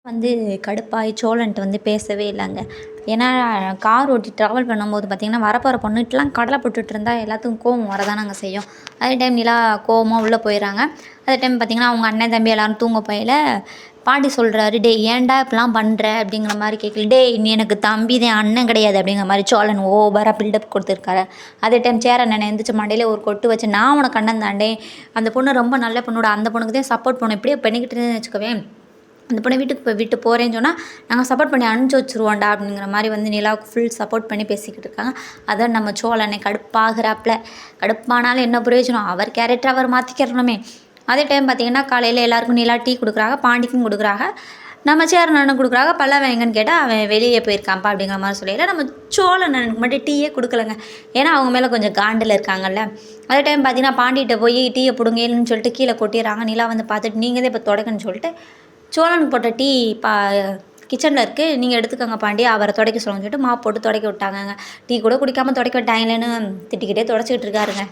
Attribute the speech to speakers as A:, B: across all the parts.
A: வந்து கடுப்பாயி சோழன்ட்ட வந்து பேசவே இல்லைங்க. ஏன்னா கார் ஓட்டி ட்ராவல் பண்ணும்போது பார்த்திங்கன்னா, வரப்போகிற பொண்ணுகிட்டலாம் கடலை போட்டுட்டு இருந்தா எல்லாத்துக்கும் கோவம் வரதானங்க செய்யும். அதே டைம் நிலா கோவமா உள்ளே போயிடுறாங்க. அதே டைம் பார்த்திங்கன்னா, அவங்க அண்ணன் தம்பி எல்லோரும் தூங்க போயில பாட்டி சொல்கிறாரு, "டேய் ஏன்டா இப்படிலாம் பண்ணுற?" அப்படிங்கிற மாதிரி கேட்கல. "டேய் நீ எனக்கு தம்பி தான், அண்ணன் கிடையாது." அப்படிங்கிற மாதிரி சோழன் ஓவராக பில்டப் கொடுத்துருக்காரு. அதே டைம் சேர அண்ணனை எந்திரிச்சு மண்டையில ஒரு கொட்டு வச்சு, "நான் உனக்கு அண்ணன் தாண்டே, அந்த பொண்ணு ரொம்ப நல்ல பொண்ணோட, அந்த பொண்ணுக்கு தான் சப்போர்ட் பண்ணணும். இப்படியே பண்ணிக்கிட்டுன்னு வச்சுக்கவேன், அந்த பொண்ணை வீட்டுக்கு விட்டு போகிறேன்னு சொன்னால் நாங்கள் சப்போர்ட் பண்ணி அனுப்பிச்சி வச்சுருவோம்டா." அப்படிங்கிற மாதிரி வந்து நிலாவுக்கு ஃபுல் சப்போர்ட் பண்ணி பேசிக்கிட்டு இருக்காங்க. அதான் நம்ம சோழனை கடுப்பாகிறாப்புல. கடுப்பானாலும் என்ன பிரயோஜனம், அவர் கேரக்டர் அவர் மாற்றிக்கிறணுமே. அதே டைம் பார்த்திங்கன்னா, காலையில் எல்லாேருக்கும் நிலா டீ கொடுக்குறாங்க, பாண்டிக்கும் கொடுக்குறாங்க, நம்ம சேரண்ணனுக்கு கொடுக்குறாங்க. பல்லவன் எங்கன்னு கேட்டால் அவன் வெளியே போயிருக்கான்ப்பா அப்படிங்கிற மாதிரி சொல்லியில் நம்ம சோழனனுக்கு மட்டும் டீயே கொடுக்கலங்க. ஏன்னா அவங்க மேலே கொஞ்சம் காண்டில் இருக்காங்கல்ல. அதே டைம் பார்த்திங்கன்னா, பாண்டிகிட்ட போய் டீயை பிடுங்கன்னு சொல்லிட்டு கீழே கொட்டிடுறாங்க. நிலா வந்து பார்த்துட்டு, நீங்கள் தான் இப்போ தொடக்கன்னு சொல்லிட்டு, சோழனுக்கு போட்ட டீ கிச்சனில் இருக்குது, நீங்கள் எடுத்துக்கோங்க பாண்டி, அவரை துடைக்க சொல்லுங்கன்னு சொல்லிட்டு மாப் போட்டு துடைக்க விட்டாங்கங்க. டீ கூட குடிக்காமல் துடைக்க விட்டாங்களேன்னு திட்டிக்கிட்டே துடைச்சிக்கிட்டு இருக்காருங்க.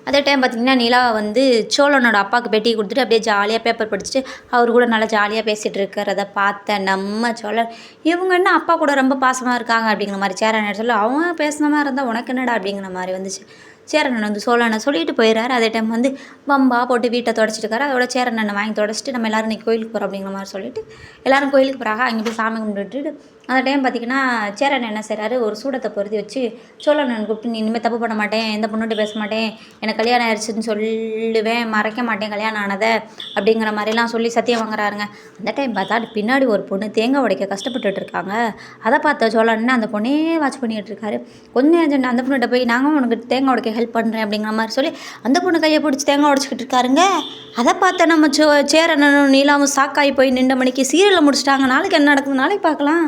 A: அதே டைம் பார்த்திங்கன்னா, நிலா வந்து சோழனோட அப்பாவுக்கு போய் டீ கொடுத்துட்டு அப்படியே ஜாலியாக பேப்பர் படிச்சுட்டு அவர் கூட நல்லா ஜாலியாக பேசிகிட்டு இருக்கிறத பார்த்த நம்ம சோழன், இவங்க என்ன அப்பா கூட ரொம்ப பாசமாக இருக்காங்க அப்படிங்கிற மாதிரி சேரன் சொல்ல, அவங்க பேசுன மாதிரி இருந்தால் உனக்கு என்னடா அப்படிங்கிற மாதிரி வந்துச்சு. சேரண்ணன் வந்து சோழனை சொல்லிட்டு போயிடுறாரு. அதே டைம் வந்து பம்பா போட்டு வீட்டை தொடச்சிட்டு இருக்காரு. அதோட சேரண்ணனை வாங்கி தொடச்சிட்டு நம்ம எல்லோரும் இன்றைக்கி கோயிலுக்கு போகிறோம் அப்படிங்கிற மாதிரி சொல்லிட்டு எல்லோரும் கோயிலுக்கு போகிறாங்க. அங்கே போய் சாமி கும்பிட்டுட்டு அந்த டைம் பார்த்திங்கன்னா, சேரன் என்ன செய்கிறாரு, ஒரு சூடத்தை பொருத்தி வச்சு சோழனன் கூப்பிட்டு, "நீ இனிமேல் தப்பு பண்ண மாட்டேன், எந்த பொண்ணுகிட்ட பேச மாட்டேன், எனக்கு கல்யாணம் ஆயிடுச்சுன்னு சொல்லுவேன், மறைக்க மாட்டேன் கல்யாணம் ஆனதை" அப்படிங்கிற மாதிரிலாம் சொல்லி சத்தியம் வாங்குறாருங்க. அந்த டைம் பார்த்தா பின்னாடி ஒரு பொண்ணு தேங்காய் உடைக்க கஷ்டப்பட்டுட்டு இருக்காங்க. அதை பார்த்த சோழன் அந்த பொண்ணே வாட்ச் பண்ணிகிட்டு இருக்காரு. கொஞ்சம் அந்த பொண்ணுகிட்ட போய், "நாங்கள் உனக்கு தேங்காய் உடைக்க ஹெல்ப் பண்ணுறேன்" அப்படிங்கிற மாதிரி சொல்லி அந்த பொண்ணு கையை பிடிச்சி தேங்காய் உடைச்சிக்கிட்டு இருக்காருங்க. அதை பார்த்த நம்ம சேரனும் நீலாவும் சாக்காகி போய் நின்ற மணிக்கு சீரியலை முடிச்சிட்டாங்க. நாளைக்கு என்ன நடக்குது, நாளைக்கு பார்க்கலாம்.